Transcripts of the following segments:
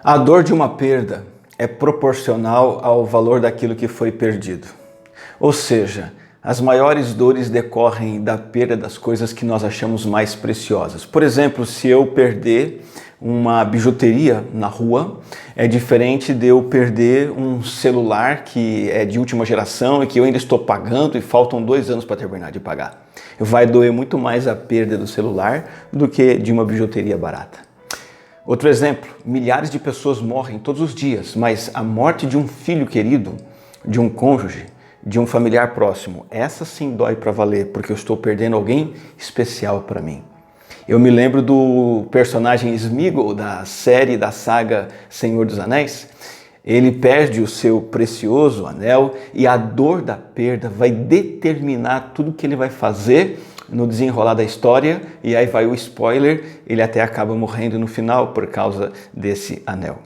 A dor de uma perda é proporcional ao valor daquilo que foi perdido. Ou seja, as maiores dores decorrem da perda das coisas que nós achamos mais preciosas. Por exemplo, se eu perder uma bijuteria na rua, é diferente de eu perder um celular que é de última geração e que eu ainda estou pagando e faltam 2 anos para terminar de pagar. Vai doer muito mais a perda do celular do que de uma bijuteria barata. Outro exemplo, milhares de pessoas morrem todos os dias, mas a morte de um filho querido, de um cônjuge, de um familiar próximo, essa sim dói para valer, porque eu estou perdendo alguém especial para mim. Eu me lembro do personagem Sméagol da série da saga Senhor dos Anéis. Ele perde o seu precioso anel e a dor da perda vai determinar tudo que ele vai fazer no desenrolar da história, e aí vai o spoiler, ele até acaba morrendo no final por causa desse anel.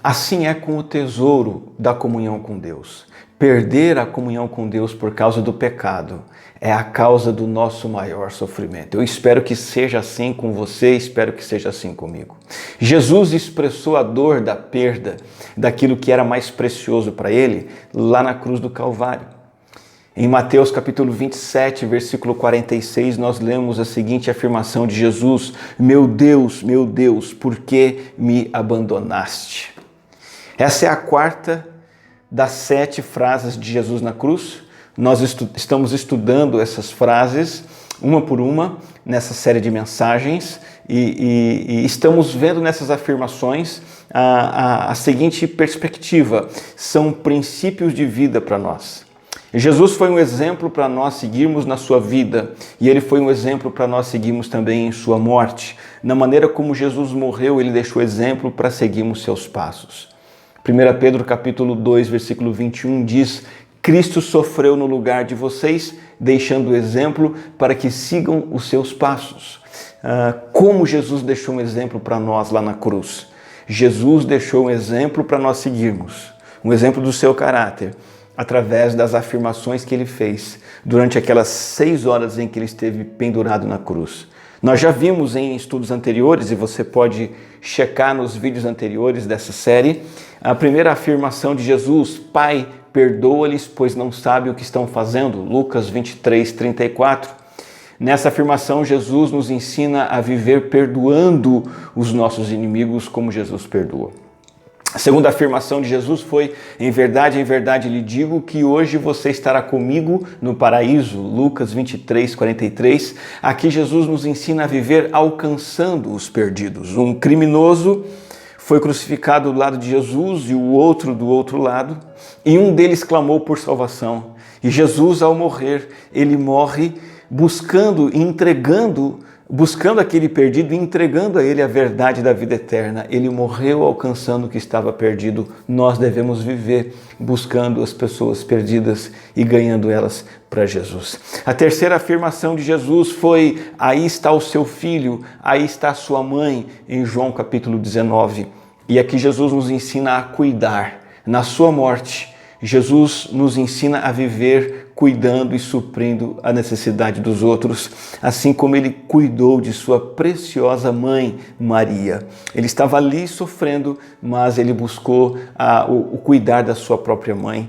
Assim é com o tesouro da comunhão com Deus. Perder a comunhão com Deus por causa do pecado é a causa do nosso maior sofrimento. Eu espero que seja assim com você, espero que seja assim comigo. Jesus expressou a dor da perda daquilo que era mais precioso para ele lá na cruz do Calvário. Em Mateus capítulo 27, versículo 46, nós lemos a seguinte afirmação de Jesus: meu Deus, por que me abandonaste? Essa é a quarta das 7 frases de Jesus na cruz. Nós estamos estudando essas frases, uma por uma, nessa série de mensagens e estamos vendo nessas afirmações a seguinte perspectiva: são princípios de vida para nós. Jesus foi um exemplo para nós seguirmos na sua vida e ele foi um exemplo para nós seguirmos também em sua morte. Na maneira como Jesus morreu, ele deixou exemplo para seguirmos seus passos. 1 Pedro capítulo 2, versículo 21 diz: Cristo sofreu no lugar de vocês, deixando exemplo para que sigam os seus passos. Como Jesus deixou um exemplo para nós lá na cruz? Jesus deixou um exemplo para nós seguirmos, um exemplo do seu caráter, através das afirmações que ele fez durante aquelas 6 horas em que ele esteve pendurado na cruz. Nós já vimos em estudos anteriores, e você pode checar nos vídeos anteriores dessa série, a primeira afirmação de Jesus: Pai, perdoa-lhes, pois não sabem o que estão fazendo. Lucas 23, 34. Nessa afirmação, Jesus nos ensina a viver perdoando os nossos inimigos como Jesus perdoa. A segunda afirmação de Jesus foi: em verdade lhe digo que hoje você estará comigo no paraíso. Lucas 23, 43. Aqui Jesus nos ensina a viver alcançando os perdidos. Um criminoso foi crucificado do lado de Jesus e o outro do outro lado, e um deles clamou por salvação. E Jesus, ao morrer, ele morre buscando aquele perdido e entregando a ele a verdade da vida eterna. Ele morreu alcançando o que estava perdido. Nós devemos viver buscando as pessoas perdidas e ganhando elas para Jesus. A terceira afirmação de Jesus foi: aí está o seu filho, aí está a sua mãe, em João capítulo 19. E aqui Jesus nos ensina a cuidar. Na sua morte, Jesus nos ensina a viver cuidando e suprindo a necessidade dos outros, assim como ele cuidou de sua preciosa mãe Maria. Ele estava ali sofrendo, mas ele buscou o cuidar da sua própria mãe.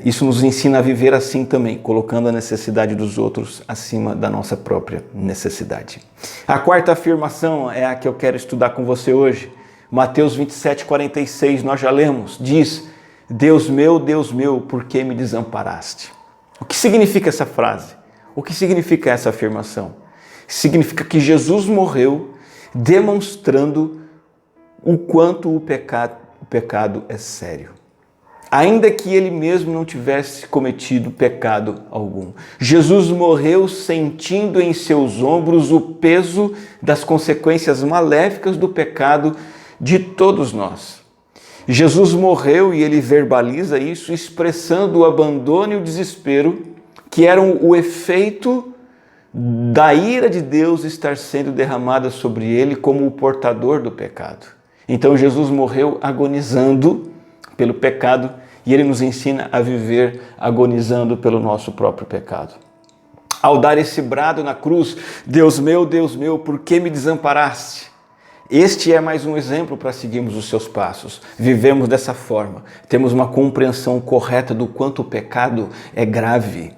Isso nos ensina a viver assim também, colocando a necessidade dos outros acima da nossa própria necessidade. A quarta afirmação é a que eu quero estudar com você hoje. Mateus 27, 46, nós já lemos, diz: Deus meu, por que me desamparaste? O que significa essa frase? O que significa essa afirmação? Significa que Jesus morreu demonstrando o quanto o pecado é sério. Ainda que ele mesmo não tivesse cometido pecado algum. Jesus morreu sentindo em seus ombros o peso das consequências maléficas do pecado de todos nós. Jesus morreu e ele verbaliza isso expressando o abandono e o desespero que eram o efeito da ira de Deus estar sendo derramada sobre ele como o portador do pecado. Então Jesus morreu agonizando pelo pecado e ele nos ensina a viver agonizando pelo nosso próprio pecado. Ao dar esse brado na cruz: Deus meu, por que me desamparaste? Este é mais um exemplo para seguirmos os seus passos. Vivemos dessa forma. Temos uma compreensão correta do quanto o pecado é grave,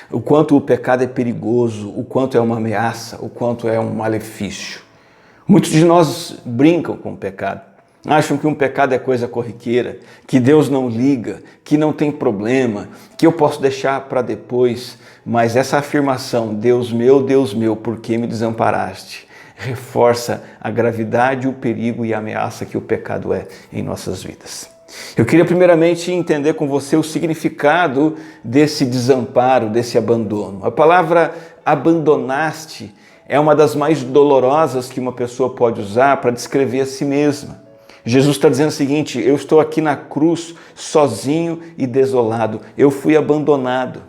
o quanto o pecado é perigoso, o quanto é uma ameaça, o quanto é um malefício. Muitos de nós brincam com o pecado. Acham que um pecado é coisa corriqueira, que Deus não liga, que não tem problema, que eu posso deixar para depois. Mas essa afirmação, Deus meu, por que me desamparaste? Reforça a gravidade, o perigo e a ameaça que o pecado é em nossas vidas. Eu queria primeiramente entender com você o significado desse desamparo, desse abandono. A palavra abandonaste é uma das mais dolorosas que uma pessoa pode usar para descrever a si mesma. Jesus está dizendo o seguinte: eu estou aqui na cruz sozinho e desolado, eu fui abandonado.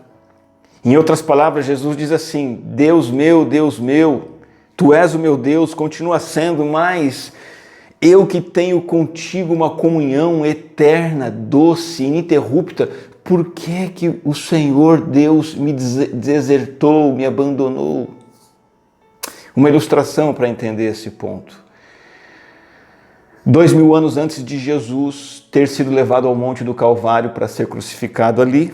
Em outras palavras, Jesus diz assim: Deus meu, tu és o meu Deus, continua sendo, mas eu que tenho contigo uma comunhão eterna, doce, ininterrupta, por que o Senhor Deus me desertou, me abandonou? Uma ilustração para entender esse ponto. 2000 anos antes de Jesus ter sido levado ao Monte do Calvário para ser crucificado ali,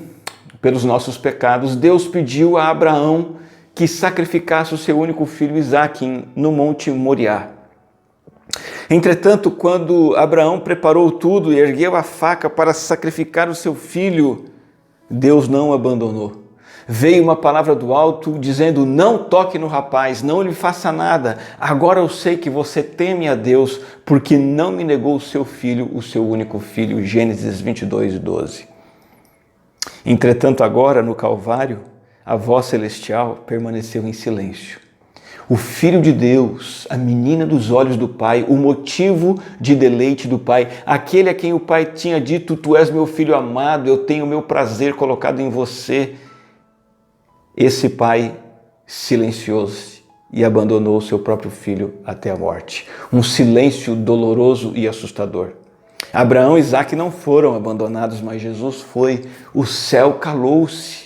pelos nossos pecados, Deus pediu a Abraão que sacrificasse o seu único filho Isaque no Monte Moriá. Entretanto, quando Abraão preparou tudo e ergueu a faca para sacrificar o seu filho, Deus não o abandonou. Veio uma palavra do alto dizendo: não toque no rapaz, não lhe faça nada. Agora eu sei que você teme a Deus, porque não me negou o seu filho, o seu único filho. Gênesis 22:12. Entretanto, agora no Calvário, a voz celestial permaneceu em silêncio. O Filho de Deus, a menina dos olhos do Pai, o motivo de deleite do Pai, aquele a quem o Pai tinha dito: tu és meu filho amado, eu tenho o meu prazer colocado em você. Esse pai silenciou-se e abandonou o seu próprio filho até a morte. Um silêncio doloroso e assustador. Abraão e Isaque não foram abandonados, mas Jesus foi. O céu calou-se.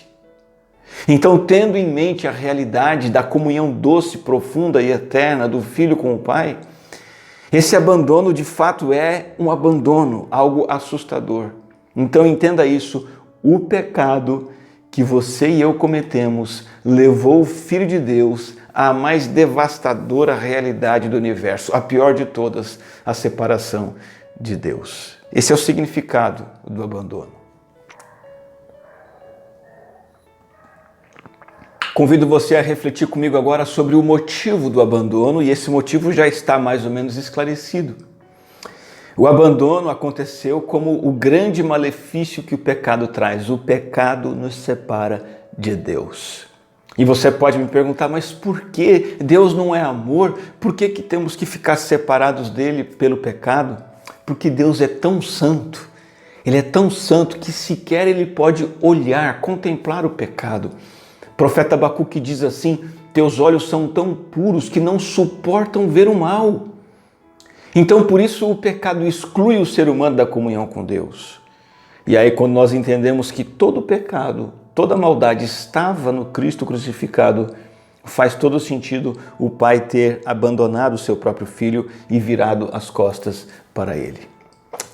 Então, tendo em mente a realidade da comunhão doce, profunda e eterna do filho com o pai, esse abandono de fato é um abandono, algo assustador. Então entenda isso: o pecado que você e eu cometemos levou o Filho de Deus à mais devastadora realidade do universo, a pior de todas, a separação de Deus. Esse é o significado do abandono. Convido você a refletir comigo agora sobre o motivo do abandono, e esse motivo já está mais ou menos esclarecido. O abandono aconteceu como o grande malefício que o pecado traz. O pecado nos separa de Deus. E você pode me perguntar: mas por que Deus não é amor? Por que temos que ficar separados dele pelo pecado? Porque Deus é tão santo. Ele é tão santo que sequer ele pode olhar, contemplar o pecado. O profeta Abacuque diz assim: teus olhos são tão puros que não suportam ver o mal. Então, por isso, o pecado exclui o ser humano da comunhão com Deus. E aí, quando nós entendemos que todo pecado, toda maldade estava no Cristo crucificado, faz todo sentido o Pai ter abandonado o seu próprio Filho e virado as costas para Ele.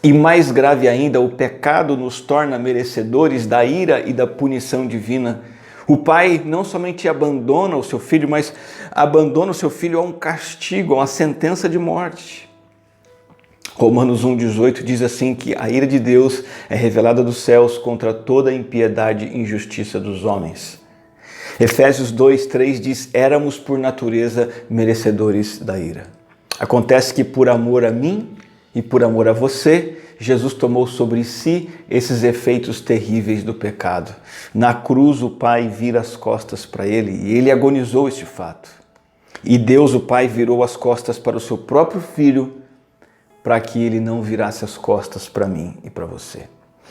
E mais grave ainda, o pecado nos torna merecedores da ira e da punição divina. O Pai não somente abandona o seu Filho, mas abandona o seu Filho a um castigo, a uma sentença de morte. Romanos 1,18 diz assim que a ira de Deus é revelada dos céus contra toda a impiedade e injustiça dos homens. Efésios 2,3 diz: éramos por natureza merecedores da ira. Acontece que por amor a mim e por amor a você, Jesus tomou sobre si esses efeitos terríveis do pecado. Na cruz o Pai vira as costas para ele e ele agonizou este fato. E Deus, o Pai, virou as costas para o seu próprio Filho, para que ele não virasse as costas para mim e para você.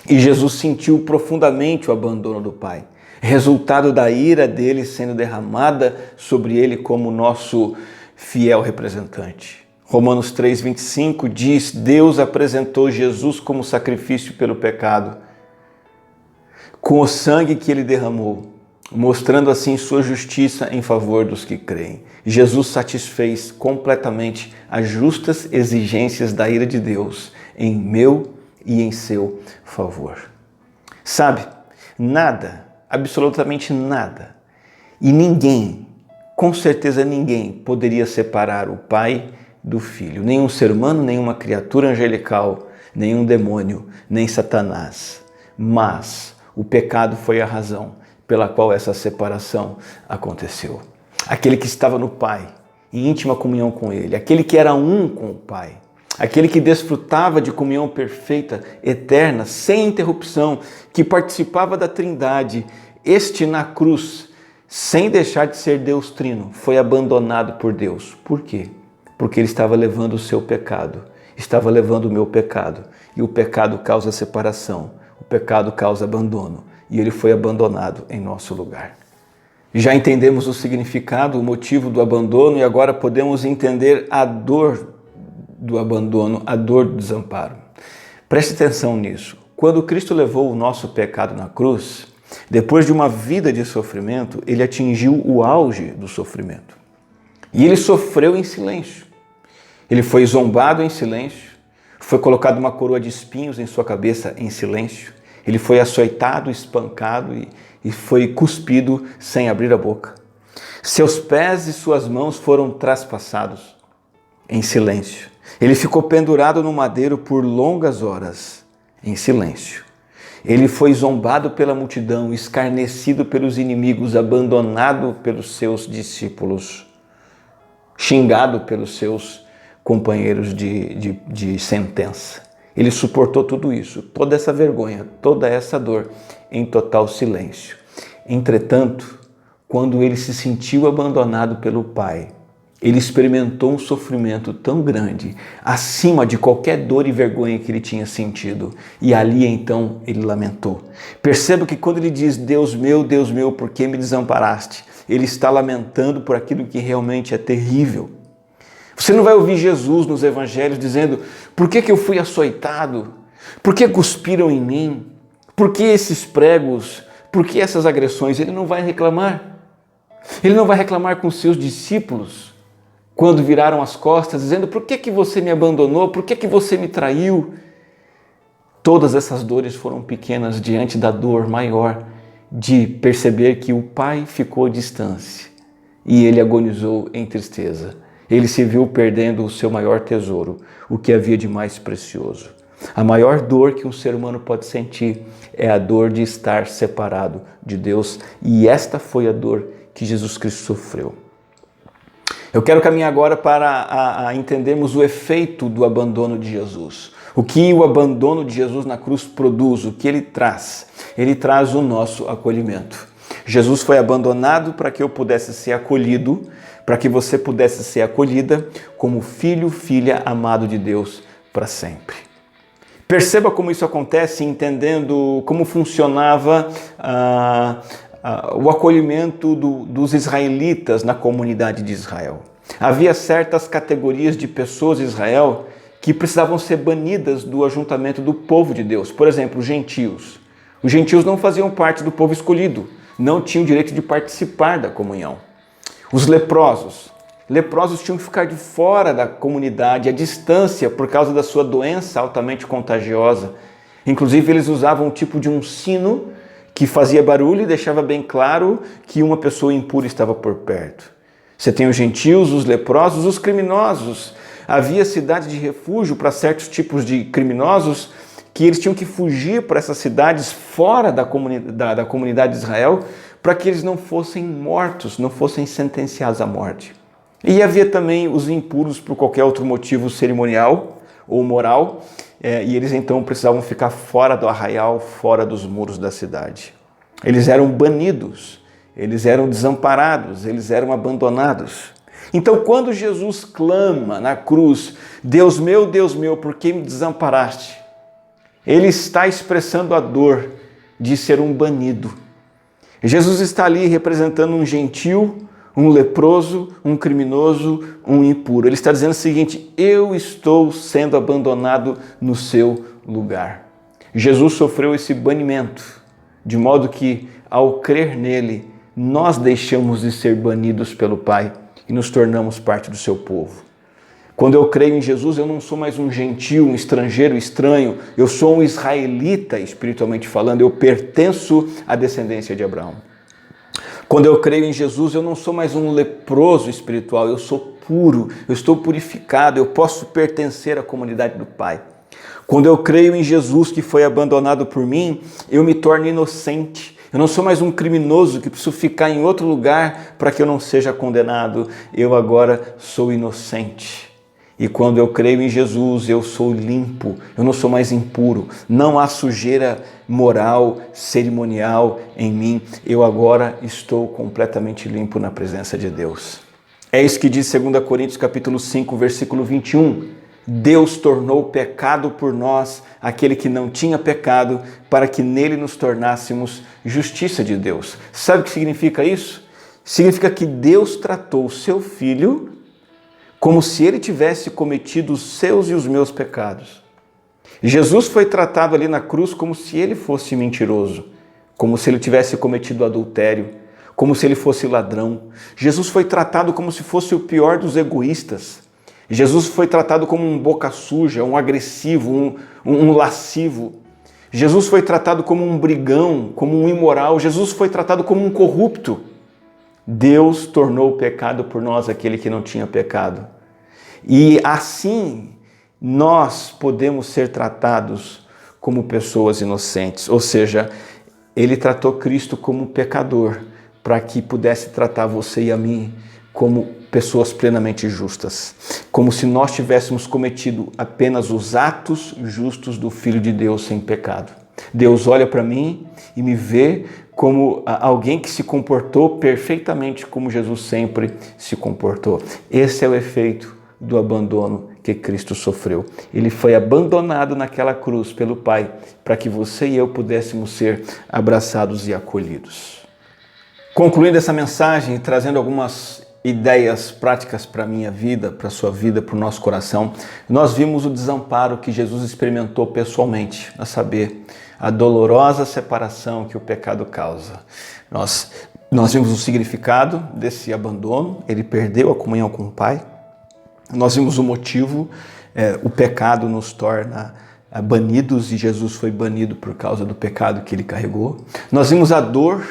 E Jesus sentiu profundamente o abandono do Pai, resultado da ira dele sendo derramada sobre ele como nosso fiel representante. Romanos 3,25 diz: Deus apresentou Jesus como sacrifício pelo pecado. Com o sangue que ele derramou, mostrando assim sua justiça em favor dos que creem. Jesus satisfez completamente as justas exigências da ira de Deus em meu e em seu favor. Sabe, nada, absolutamente nada, e ninguém, com certeza ninguém, poderia separar o Pai do Filho. Nenhum ser humano, nenhuma criatura angelical, nenhum demônio, nem Satanás. Mas o pecado foi a razão pela qual essa separação aconteceu. Aquele que estava no Pai, em íntima comunhão com Ele, aquele que era um com o Pai, aquele que desfrutava de comunhão perfeita, eterna, sem interrupção, que participava da Trindade, este na cruz, sem deixar de ser Deus Trino, foi abandonado por Deus. Por quê? Porque ele estava levando o seu pecado, estava levando o meu pecado, e o pecado causa separação, o pecado causa abandono, e ele foi abandonado em nosso lugar. Já entendemos o significado, o motivo do abandono, e agora podemos entender a dor do abandono, a dor do desamparo. Preste atenção nisso. Quando Cristo levou o nosso pecado na cruz, depois de uma vida de sofrimento, ele atingiu o auge do sofrimento. E ele sofreu em silêncio. Ele foi zombado em silêncio, foi colocado uma coroa de espinhos em sua cabeça em silêncio, ele foi açoitado, espancado e foi cuspido sem abrir a boca. Seus pés e suas mãos foram traspassados em silêncio. Ele ficou pendurado no madeiro por longas horas, em silêncio. Ele foi zombado pela multidão, escarnecido pelos inimigos, abandonado pelos seus discípulos, xingado pelos seus companheiros de sentença. Ele suportou tudo isso, toda essa vergonha, toda essa dor, em total silêncio. Entretanto, quando ele se sentiu abandonado pelo Pai, ele experimentou um sofrimento tão grande, acima de qualquer dor e vergonha que ele tinha sentido. E ali então ele lamentou. Perceba que quando ele diz, Deus meu, por que me desamparaste? Ele está lamentando por aquilo que realmente é terrível. Você não vai ouvir Jesus nos evangelhos dizendo, por que eu fui açoitado? Por que cuspiram em mim? Por que esses pregos? Por que essas agressões? Ele não vai reclamar. Ele não vai reclamar com seus discípulos quando viraram as costas, dizendo, por que você me abandonou? Por que você me traiu? Todas essas dores foram pequenas diante da dor maior de perceber que o Pai ficou distante e ele agonizou em tristeza. Ele se viu perdendo o seu maior tesouro, o que havia de mais precioso. A maior dor que um ser humano pode sentir é a dor de estar separado de Deus, e esta foi a dor que Jesus Cristo sofreu. Eu quero caminhar agora para entendermos o efeito do abandono de Jesus. O que o abandono de Jesus na cruz produz, o que ele traz? Ele traz o nosso acolhimento. Jesus foi abandonado para que eu pudesse ser acolhido, para que você pudesse ser acolhida como filho, filha amado de Deus para sempre. Perceba como isso acontece entendendo como funcionava o acolhimento dos israelitas na comunidade de Israel. Havia certas categorias de pessoas de Israel que precisavam ser banidas do ajuntamento do povo de Deus. Por exemplo, os gentios. Os gentios não faziam parte do povo escolhido, não tinham direito de participar da comunhão. Os leprosos. Leprosos tinham que ficar de fora da comunidade, à distância, por causa da sua doença altamente contagiosa. Inclusive, eles usavam um tipo de um sino que fazia barulho e deixava bem claro que uma pessoa impura estava por perto. Você tem os gentios, os leprosos, os criminosos. Havia cidades de refúgio para certos tipos de criminosos que eles tinham que fugir para essas cidades fora da comunidade de Israel para que eles não fossem mortos, não fossem sentenciados à morte. E havia também os impuros por qualquer outro motivo cerimonial ou moral, e eles então precisavam ficar fora do arraial, fora dos muros da cidade. Eles eram banidos, eles eram desamparados, eles eram abandonados. Então, quando Jesus clama na cruz, Deus meu, por que me desamparaste? Ele está expressando a dor de ser um banido. Jesus está ali representando um gentio, um leproso, um criminoso, um impuro. Ele está dizendo o seguinte, eu estou sendo abandonado no seu lugar. Jesus sofreu esse banimento, de modo que, ao crer nele, nós deixamos de ser banidos pelo Pai e nos tornamos parte do seu povo. Quando eu creio em Jesus, eu não sou mais um gentil, um estrangeiro, estranho. Eu sou um israelita, espiritualmente falando. Eu pertenço à descendência de Abraão. Quando eu creio em Jesus, eu não sou mais um leproso espiritual. Eu sou puro, eu estou purificado, eu posso pertencer à comunidade do Pai. Quando eu creio em Jesus que foi abandonado por mim, eu me torno inocente. Eu não sou mais um criminoso que preciso ficar em outro lugar para que eu não seja condenado. Eu agora sou inocente. E quando eu creio em Jesus, eu sou limpo, eu não sou mais impuro, não há sujeira moral, cerimonial em mim, eu agora estou completamente limpo na presença de Deus. É isso que diz 2 Coríntios capítulo 5, versículo 21. Deus tornou pecado por nós aquele que não tinha pecado, para que nele nos tornássemos justiça de Deus. Sabe o que significa isso? Significa que Deus tratou o seu Filho como se ele tivesse cometido os seus e os meus pecados. Jesus foi tratado ali na cruz como se ele fosse mentiroso, como se ele tivesse cometido adultério, como se ele fosse ladrão. Jesus foi tratado como se fosse o pior dos egoístas. Jesus foi tratado como um boca suja, um agressivo, um lascivo. Jesus foi tratado como um brigão, como um imoral. Jesus foi tratado como um corrupto. Deus tornou pecado por nós aquele que não tinha pecado. E assim nós podemos ser tratados como pessoas inocentes. Ou seja, ele tratou Cristo como pecador, para que pudesse tratar você e a mim como pessoas plenamente justas. Como se nós tivéssemos cometido apenas os atos justos do Filho de Deus sem pecado. Deus olha para mim e me vê como alguém que se comportou perfeitamente como Jesus sempre se comportou. Esse é o efeito do abandono que Cristo sofreu. Ele foi abandonado naquela cruz pelo Pai, para que você e eu pudéssemos ser abraçados e acolhidos. Concluindo essa mensagem, trazendo algumas ideias práticas para a minha vida, para a sua vida, para o nosso coração, nós vimos o desamparo que Jesus experimentou pessoalmente, a saber, a dolorosa separação que o pecado causa. Nós vimos o significado desse abandono, ele perdeu a comunhão com o Pai. Nós vimos o motivo, o pecado nos torna banidos e Jesus foi banido por causa do pecado que ele carregou. Nós vimos a dor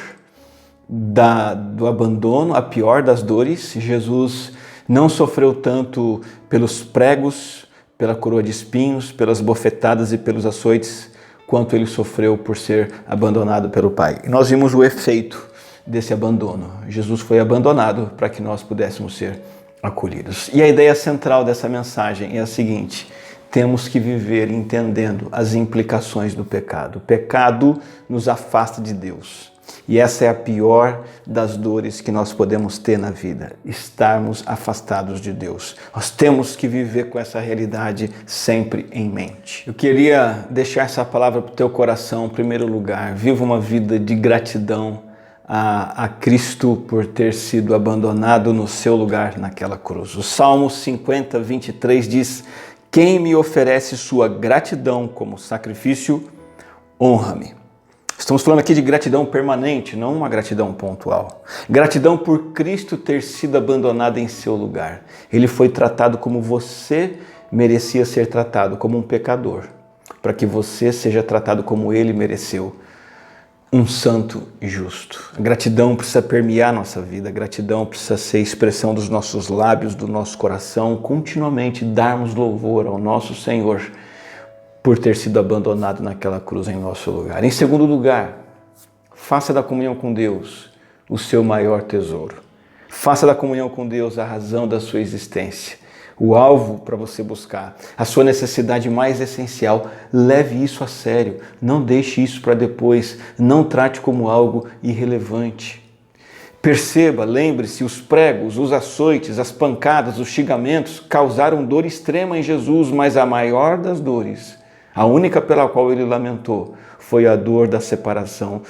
do abandono, a pior das dores. Jesus não sofreu tanto pelos pregos, pela coroa de espinhos, pelas bofetadas e pelos açoites, quanto ele sofreu por ser abandonado pelo Pai. E nós vimos o efeito desse abandono. Jesus foi abandonado para que nós pudéssemos ser acolhidos. E a ideia central dessa mensagem é a seguinte: temos que viver entendendo as implicações do pecado. O pecado nos afasta de Deus. E essa é a pior das dores que nós podemos ter na vida, estarmos afastados de Deus. Nós temos que viver com essa realidade sempre em mente. Eu queria deixar essa palavra para o teu coração, em primeiro lugar. Viva uma vida de gratidão a Cristo por ter sido abandonado no seu lugar naquela cruz. O Salmo 50, 23 diz: quem me oferece sua gratidão como sacrifício, honra-me. Estamos falando aqui de gratidão permanente, não uma gratidão pontual. Gratidão por Cristo ter sido abandonado em seu lugar. Ele foi tratado como você merecia ser tratado, como um pecador, para que você seja tratado como ele mereceu, um santo e justo. A gratidão precisa permear nossa vida, a gratidão precisa ser expressão dos nossos lábios, do nosso coração, continuamente darmos louvor ao nosso Senhor por ter sido abandonado naquela cruz em nosso lugar. Em segundo lugar, faça da comunhão com Deus o seu maior tesouro. Faça da comunhão com Deus a razão da sua existência, o alvo para você buscar, a sua necessidade mais essencial. Leve isso a sério, não deixe isso para depois, não trate como algo irrelevante. Perceba, lembre-se, os pregos, os açoites, as pancadas, os xingamentos causaram dor extrema em Jesus, mas a maior das dores, a única pela qual ele lamentou, foi a dor da separação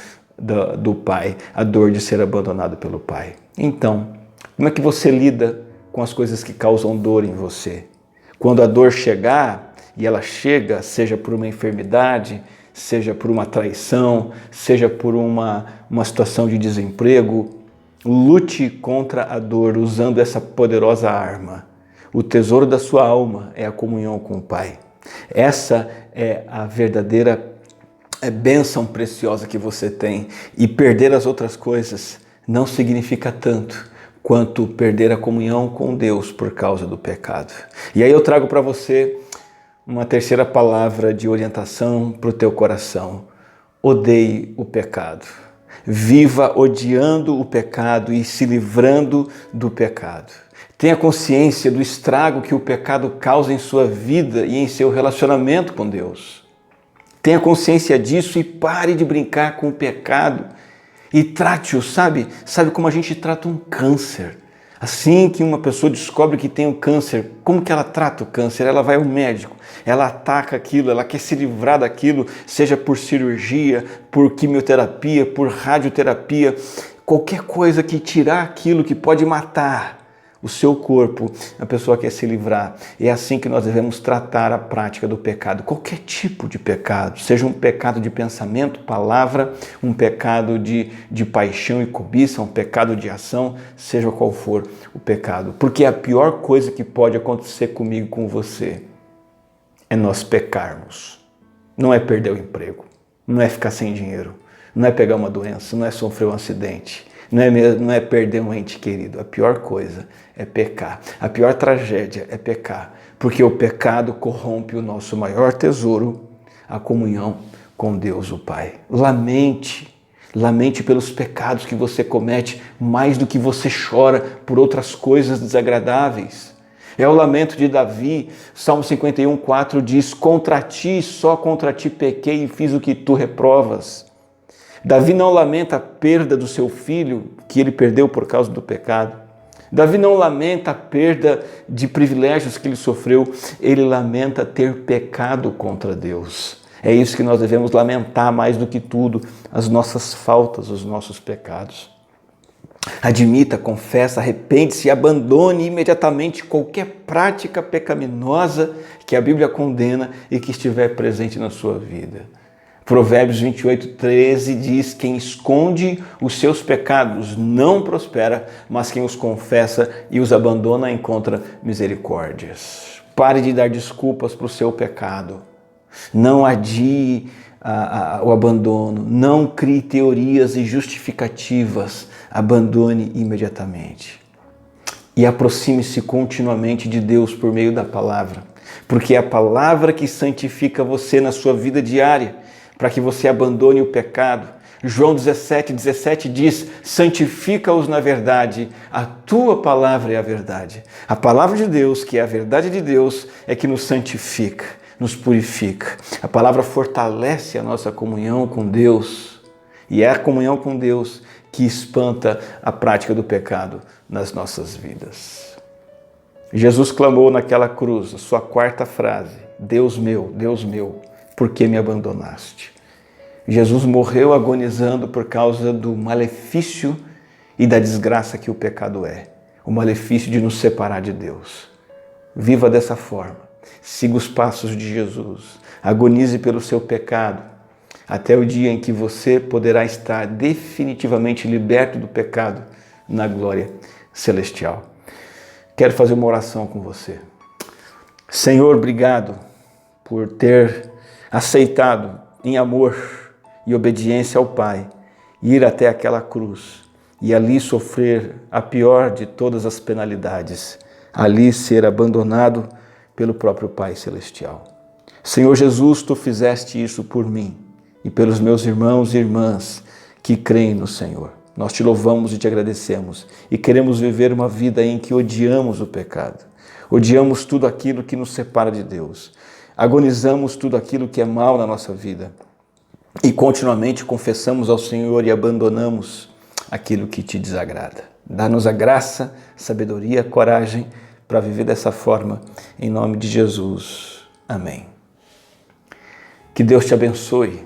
do Pai, a dor de ser abandonado pelo Pai. Então, como é que você lida com as coisas que causam dor em você? Quando a dor chegar, e ela chega, seja por uma enfermidade, seja por uma traição, seja por uma situação de desemprego, Lute contra a dor usando essa poderosa arma. O tesouro da sua alma é a comunhão com o Pai. Essa é a verdadeira bênção preciosa que você tem. E perder as outras coisas não significa tanto quanto perder a comunhão com Deus por causa do pecado. E aí eu trago para você uma terceira palavra de orientação para o teu coração. Odeie o pecado. Viva odiando o pecado e se livrando do pecado. Tenha consciência do estrago que o pecado causa em sua vida e em seu relacionamento com Deus. Tenha consciência disso e pare de brincar com o pecado e trate-o, sabe como a gente trata um câncer. Assim que uma pessoa descobre que tem um câncer, como que ela trata o câncer? Ela vai ao médico, ela ataca aquilo, ela quer se livrar daquilo, seja por cirurgia, por quimioterapia, por radioterapia, qualquer coisa que tirar aquilo que pode matar o seu corpo, a pessoa quer se livrar. É assim que nós devemos tratar a prática do pecado. Qualquer tipo de pecado, seja um pecado de pensamento, palavra, um pecado de paixão e cobiça, um pecado de ação, seja qual for o pecado. Porque a pior coisa que pode acontecer comigo, com você, é nós pecarmos. Não é perder o emprego, não é ficar sem dinheiro, não é pegar uma doença, não é sofrer um acidente. Não é perder um ente querido. A pior coisa é pecar. A pior tragédia é pecar. Porque o pecado corrompe o nosso maior tesouro, a comunhão com Deus o Pai. Lamente pelos pecados que você comete, mais do que você chora por outras coisas desagradáveis. É o lamento de Davi. Salmo 51:4 diz: contra ti, só contra ti pequei e fiz o que tu reprovas. Davi não lamenta a perda do seu filho, que ele perdeu por causa do pecado. Davi não lamenta a perda de privilégios que ele sofreu, ele lamenta ter pecado contra Deus. É isso que nós devemos lamentar mais do que tudo, as nossas faltas, os nossos pecados. Admita, confessa, arrepende-se e abandone imediatamente qualquer prática pecaminosa que a Bíblia condena e que estiver presente na sua vida. Provérbios 28:13 diz: quem esconde os seus pecados não prospera, mas quem os confessa e os abandona encontra misericórdias. Pare de dar desculpas para o seu pecado. Não adie o abandono. Não crie teorias e justificativas. Abandone imediatamente. E aproxime-se continuamente de Deus por meio da palavra, porque é a palavra que santifica você na sua vida diária, para que você abandone o pecado. João 17:17 diz: santifica-os na verdade, a tua palavra é a verdade. A palavra de Deus, que é a verdade de Deus, é que nos santifica, nos purifica. A palavra fortalece a nossa comunhão com Deus, e é a comunhão com Deus que espanta a prática do pecado nas nossas vidas. Jesus clamou naquela cruz, a sua quarta frase: Deus meu, por que me abandonaste? Jesus morreu agonizando por causa do malefício e da desgraça que o pecado é. O malefício de nos separar de Deus. Viva dessa forma. Siga os passos de Jesus. Agonize pelo seu pecado, até o dia em que você poderá estar definitivamente liberto do pecado na glória celestial. Quero fazer uma oração com você. Senhor, obrigado por ter aceitado em amor e obediência ao Pai ir até aquela cruz e ali sofrer a pior de todas as penalidades, ali ser abandonado pelo próprio Pai Celestial. Senhor Jesus, Tu fizeste isso por mim e pelos meus irmãos e irmãs que creem no Senhor. Nós Te louvamos e Te agradecemos e queremos viver uma vida em que odiamos o pecado, odiamos tudo aquilo que nos separa de Deus, agonizamos tudo aquilo que é mal na nossa vida e continuamente confessamos ao Senhor e abandonamos aquilo que Te desagrada. Dá-nos a graça, sabedoria, coragem para viver dessa forma, em nome de Jesus. Amém. Que Deus te abençoe.